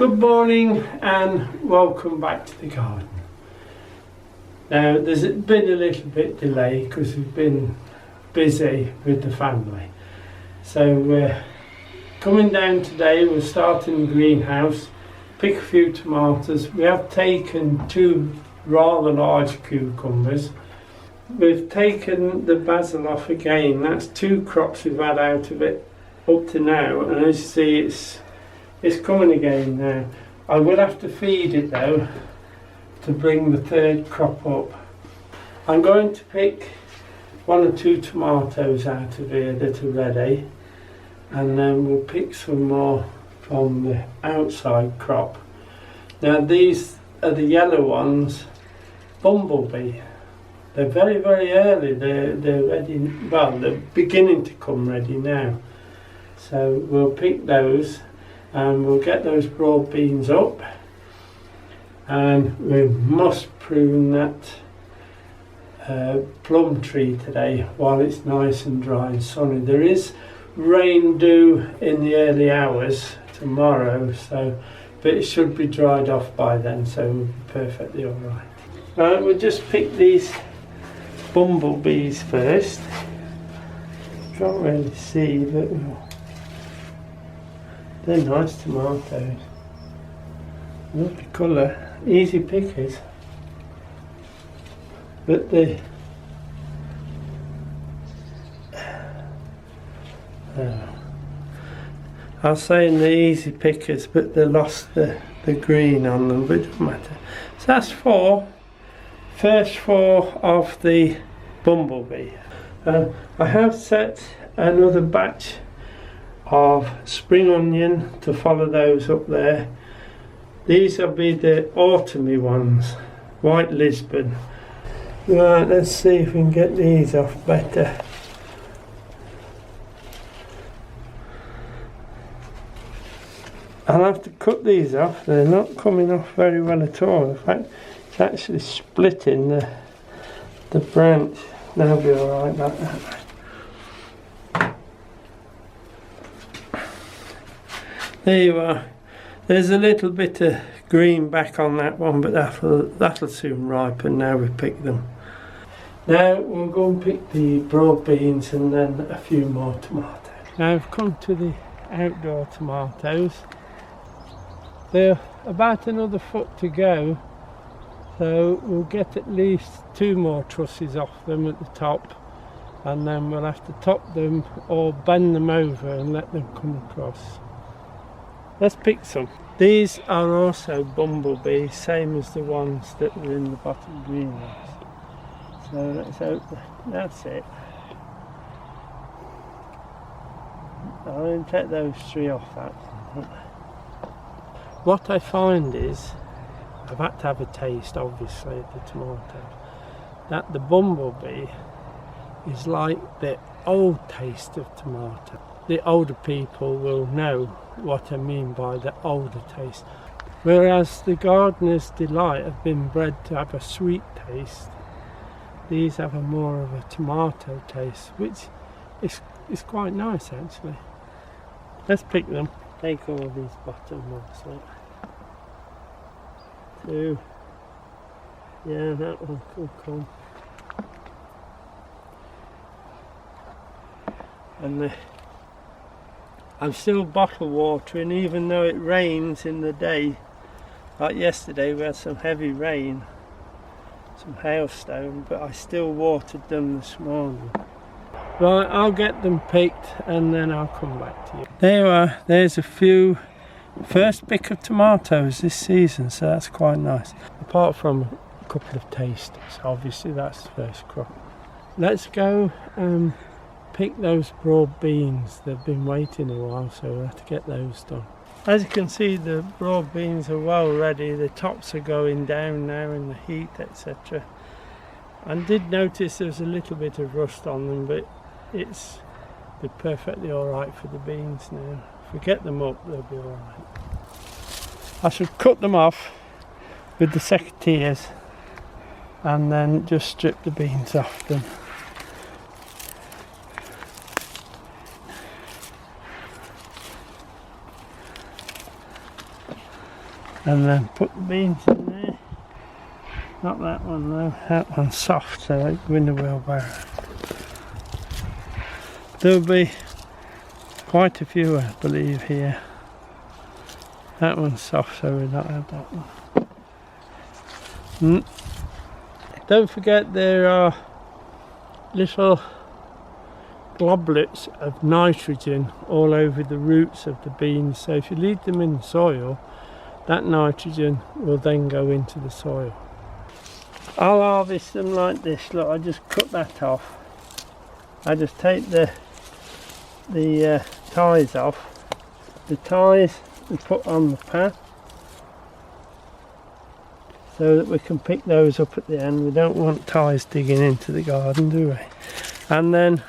Good morning and welcome back to the garden. Now there's been a little bit delay because we've been busy with the family. So we're coming down today, we're starting the greenhouse, pick a few tomatoes. We have taken 2 rather large cucumbers. We've taken the basil off again. That's 2 crops we've had out of it up to now, and as you see it's coming again now. I will have to feed it though to bring the 3rd crop up. I'm going to pick 1 or 2 tomatoes out of here that are ready, and then we'll pick some more from the outside crop. Now these are the yellow ones, bumblebee. They're very early, they're ready, well they're beginning to come ready now. So we'll pick those and we'll get those broad beans up, and we must prune that plum tree today while it's nice and dry and sunny. There is rain due in the early hours tomorrow, but it should be dried off by then, so we'll be perfectly alright. Right, we'll just pick these bumblebees first. Can't really see, but they're nice tomatoes. Lovely colour, easy pickers. But I was saying they're easy pickers, but they lost the green on them, but it doesn't matter. So that's first 4 of the bumblebee. I have set another batch of spring onion to follow those up there. These will be the autumny ones, white Lisbon. Right, let's see if we can get these off better. I'll have to cut these off, they're not coming off very well at all. In fact, it's actually splitting the branch. That'll be alright like that. There you are. There's a little bit of green back on that one, but that'll soon ripen now we pick them. Now we'll go and pick the broad beans and then a few more tomatoes. Now I've come to the outdoor tomatoes. They're about another foot to go, so we'll get at least 2 more trusses off them at the top, and then we'll have to top them or bend them over and let them come across. Let's pick some. These are also bumblebees, same as the ones that were in the bottom greenhouse. So let's open. That's it. I'll then take those 3 off that. What I find is, I've had to have a taste obviously of the tomatoes, that the bumblebee is like the old taste of tomato. The older people will know what I mean by the older taste. Whereas the Gardener's Delight have been bred to have a sweet taste, these have a more of a tomato taste, which is quite nice actually. Let's pick them. Take all these bottom ones. Like 2. Yeah, that one could come. And I'm still bottle watering even though it rains in the day. Like yesterday we had some heavy rain, some hailstone, but I still watered them this morning. Right, I'll get them picked and then I'll come back to you. There you are, there's a few first pick of tomatoes this season, so that's quite nice. Apart from a couple of tasters, obviously that's the first crop. Let's go and pick those broad beans. They've been waiting a while, so we'll have to get those done. As you can see, the broad beans are well ready. The tops are going down now in the heat, etc. I did notice there's a little bit of rust on them, but it's perfectly alright for the beans now. If we get them up, they'll be alright. I should cut them off with the secateurs and then just strip the beans off them. and then put the beans in there. Not that one though, that one's soft, so they go in the wheelbarrow. There'll be quite a few, I believe, here. That one's soft, so we'll not have that one. Don't forget there are little globules of nitrogen all over the roots of the beans, so if you leave them in the soil, that nitrogen will then go into the soil. I'll harvest them like this. Look, I just cut that off. I just take the ties off. The ties we put on the path so that we can pick those up at the end. We don't want ties digging into the garden, do we? And then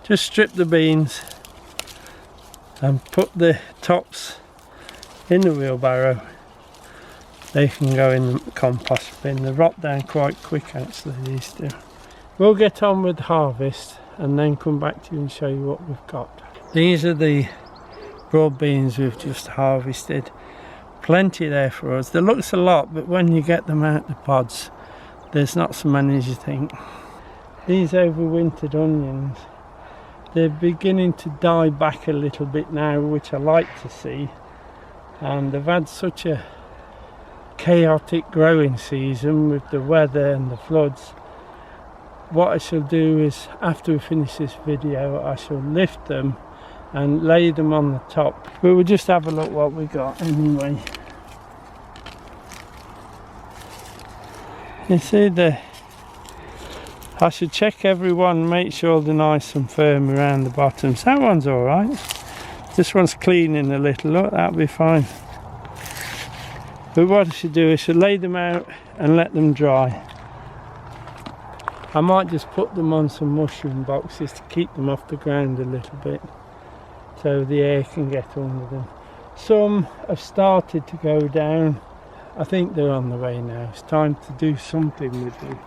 just strip the beans and put the tops in the wheelbarrow. They can go in the compost bin. They rot down quite quick actually, these do. We'll get on with the harvest and then come back to you and show you what we've got. These are the broad beans we've just harvested. Plenty there for us. There looks a lot, but when you get them out the pods, there's not so many as you think. These overwintered onions, they're beginning to die back a little bit now, which I like to see. And they've had such a chaotic growing season with the weather and the floods. What I shall do is, after we finish this video, I shall lift them and lay them on the top. But we'll just have a look what we got anyway. You see I should check every one, make sure they're nice and firm around the bottoms. That one's alright. This one's cleaning a little, look, that'll be fine. But what I should do is lay them out and let them dry. I might just put them on some mushroom boxes to keep them off the ground a little bit, so the air can get under them. Some have started to go down. I think they're on the way now. It's time to do something with them.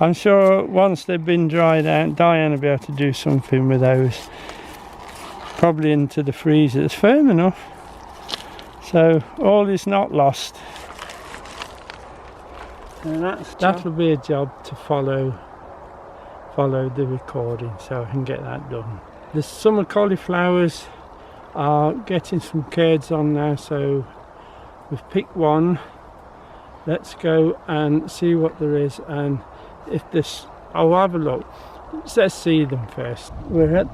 I'm sure once they've been dried out, Diane will be able to do something with those. Probably into the freezer. It's firm enough. So all is not lost. And that'll be a job to follow the recording, so I can get that done. The summer cauliflowers are getting some curds on now, so we've picked one. Let's go and see what there is, and if this, I'll have a look. Let's see them first. We're at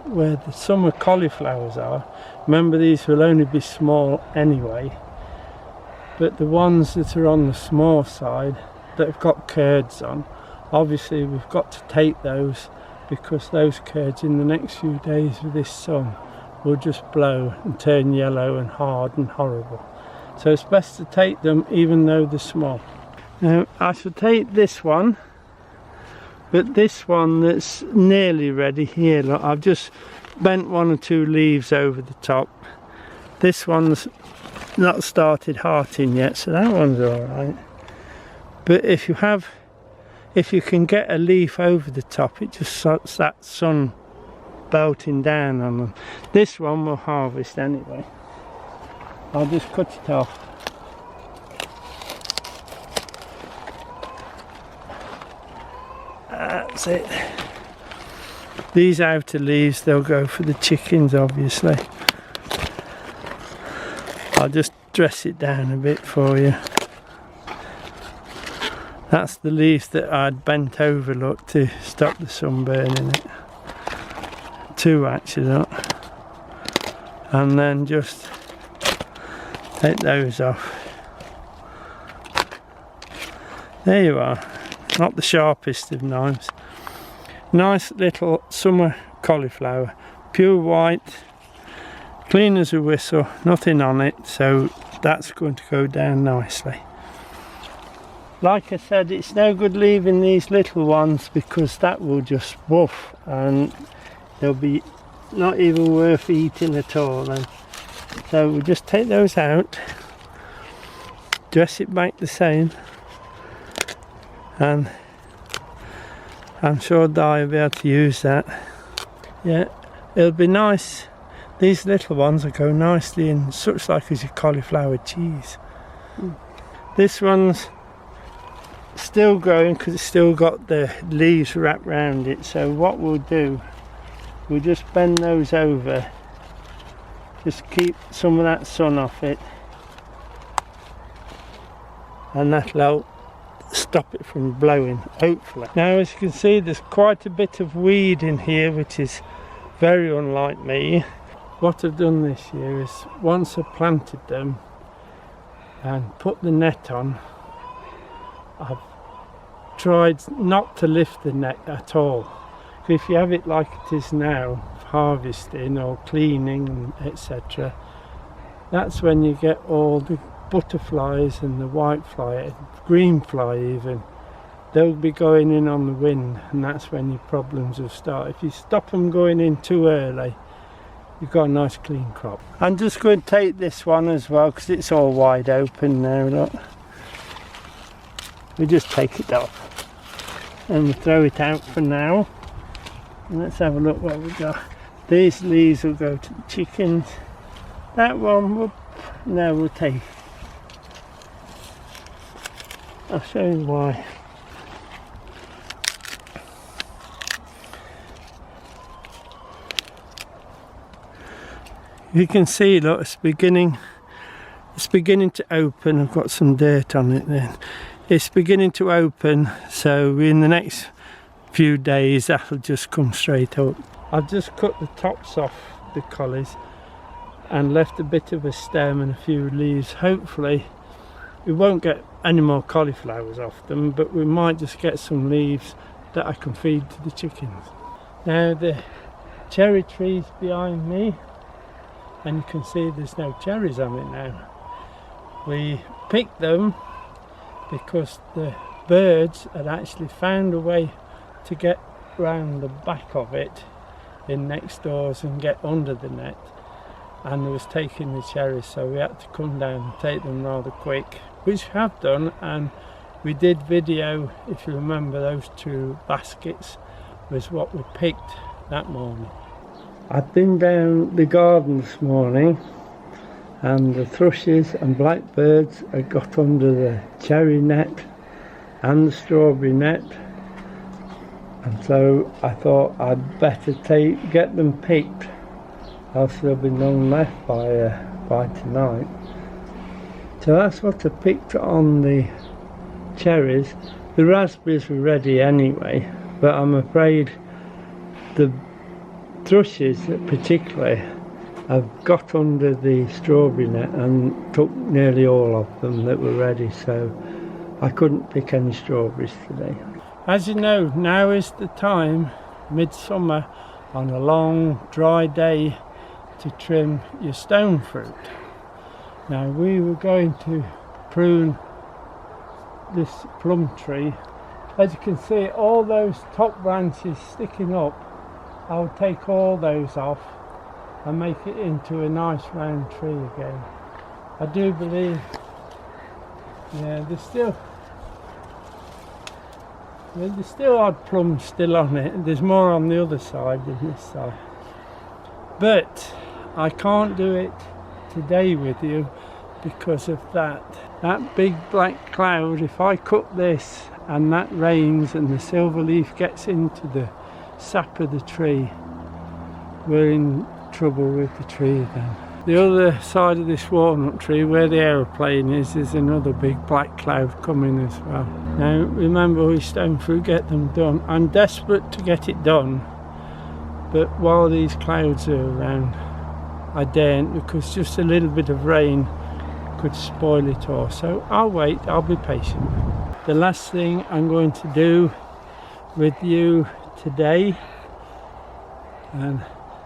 where the summer cauliflowers are. Remember, these will only be small anyway, but the ones that are on the small side that have got curds on, obviously we've got to take those, because those curds in the next few days with this sun will just blow and turn yellow and hard and horrible. So it's best to take them even though they're small. Now I shall take this one, but this one that's nearly ready here, look, I've just bent one or two leaves over the top. This one's not started hearting yet, so that one's alright. But if you can get a leaf over the top, it just stops that sun belting down on them. This one we'll harvest anyway. I'll just cut it off. That's it. These outer leaves, they'll go for the chickens, obviously. I'll just dress it down a bit for you. That's the leaf that I'd bent over, look, to stop the sun burning it. Two actually, look. And then just take those off. There you are. Not the sharpest of knives. Nice little summer cauliflower. Pure white. Clean as a whistle. Nothing on it. So that's going to go down nicely. Like I said, it's no good leaving these little ones, because that will just woof and they'll be not even worth eating at all then. So we'll just take those out, dress it back the same, and I'm sure Di will be able to use that. Yeah, it'll be nice. These little ones will go nicely in such like as your cauliflower cheese. This one's still growing because it's still got the leaves wrapped around it. So what we'll do, we'll just bend those over, just keep some of that sun off it, and that'll help stop it from blowing, hopefully. Now, as you can see, there's quite a bit of weed in here, which is very unlike me. What I've done this year is, once I've planted them and put the net on, I've tried not to lift the net at all. If you have it like it is now, harvesting or cleaning, etc., that's when you get all the butterflies and the white fly, green fly even. They'll be going in on the wind, and that's when your problems will start. If you stop them going in too early, you've got a nice clean crop. I'm just going to take this one as well because it's all wide open now, look. We just take it off and we throw it out for now. And let's have a look what we've got. These leaves will go to the chickens. That one will, no, we'll take. I'll show you why. You can see, look, it's beginning to open. I've got some dirt on it then. It's beginning to open, so in the next few days that'll just come straight up. I've just cut the tops off the collies and left a bit of a stem and a few leaves. Hopefully we won't get any more cauliflowers off them, but we might just get some leaves that I can feed to the chickens. Now the cherry tree's behind me, and you can see there's no cherries on it now. We picked them because the birds had actually found a way to get round the back of it in next doors and get under the net, and they was taking the cherries, so we had to come down and take them rather quick, which we have done. And we did video, if you remember, those 2 baskets was what we picked that morning. I've been down the garden this morning, and the thrushes and blackbirds had got under the cherry net and the strawberry net, and so I thought I'd better get them picked, else there'll be none left by tonight. So that's what I picked on the cherries. The raspberries were ready anyway, but I'm afraid the thrushes particularly have got under the strawberry net and took nearly all of them that were ready, so I couldn't pick any strawberries today. As you know, now is the time, midsummer, on a long dry day, to trim your stone fruit. Now we were going to prune this plum tree. As you can see, all those top branches sticking up, I'll take all those off and make it into a nice round tree again. I do believe, yeah, there's still odd plums still on it. There's more on the other side than this side, but I can't do it today with you because of that big black cloud. If I cut this and that rains and the silver leaf gets into the sap of the tree, we're in trouble with the tree then. The other side of this walnut tree where the aeroplane is, there's another big black cloud coming as well. Now remember, we stone fruit get them done. I'm desperate to get it done, but while these clouds are around I daren't, because just a little bit of rain could spoil it all. So I'll wait, I'll be patient. The last thing I'm going to do with you today, and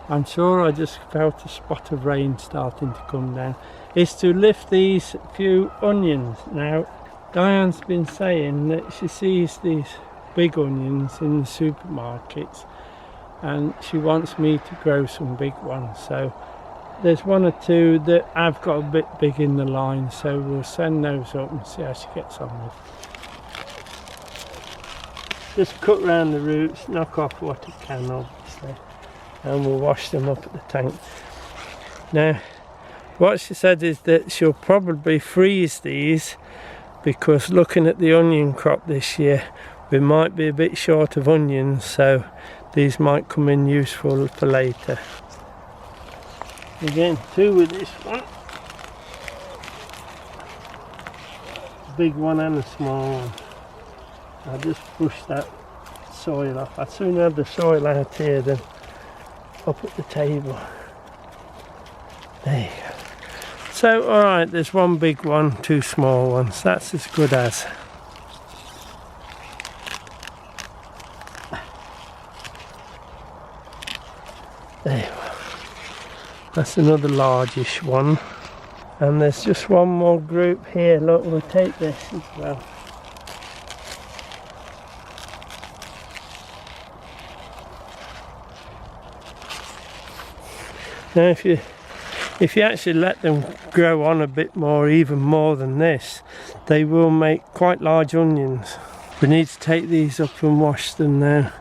I'm sure I just felt a spot of rain starting to come down, is to lift these few onions. Now Diane's been saying that she sees these big onions in the supermarkets and she wants me to grow some big ones, so there's 1 or 2 that I've got a bit big in the line, so we'll send those up and see how she gets on with. Just cut round the roots, knock off what it can obviously, and we'll wash them up at the tank. Now what she said is that she'll probably freeze these, because looking at the onion crop this year, we might be a bit short of onions, so these might come in useful for later. Again, 2 with this one. Big one and a small one. I'll just push that soil off. I'd sooner have the soil out here than up at the table. There you go. So, alright, there's 1 big one, 2 small ones. That's as good as. There you go. That's another largish one. And there's just 1 more group here. Look, we'll take this as well. Now if you actually let them grow on a bit more, even more than this, they will make quite large onions. We need to take these up and wash them now,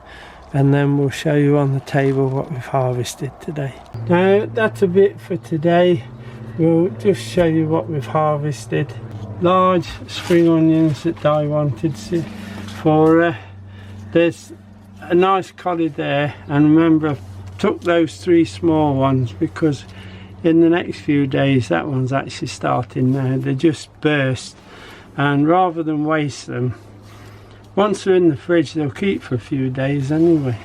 and then we'll show you on the table what we've harvested today. Now that's a bit for today. We'll just show you what we've harvested. Large spring onions that Di wanted for her. There's a nice collie there, and remember I've took those 3 small ones because in the next few days that one's actually starting now. They just burst, and rather than waste them, once they're in the fridge they'll keep for a few days anyway.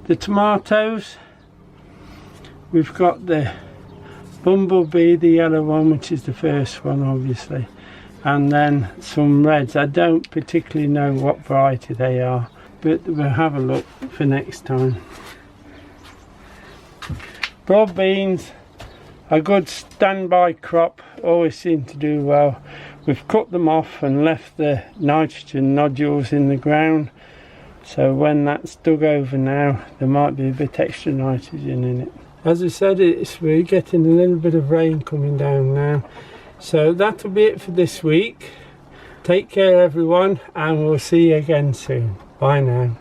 The tomatoes, we've got the Bumblebee, the yellow one, which is the first one obviously, and then some reds. I don't particularly know what variety they are, but we'll have a look for next time. Broad beans, a good standby crop, always seem to do well. We've cut them off and left the nitrogen nodules in the ground, so when that's dug over now there might be a bit extra nitrogen in it. As I said, we're getting a little bit of rain coming down now, so that'll be it for this week. Take care everyone, and we'll see you again soon. Bye now.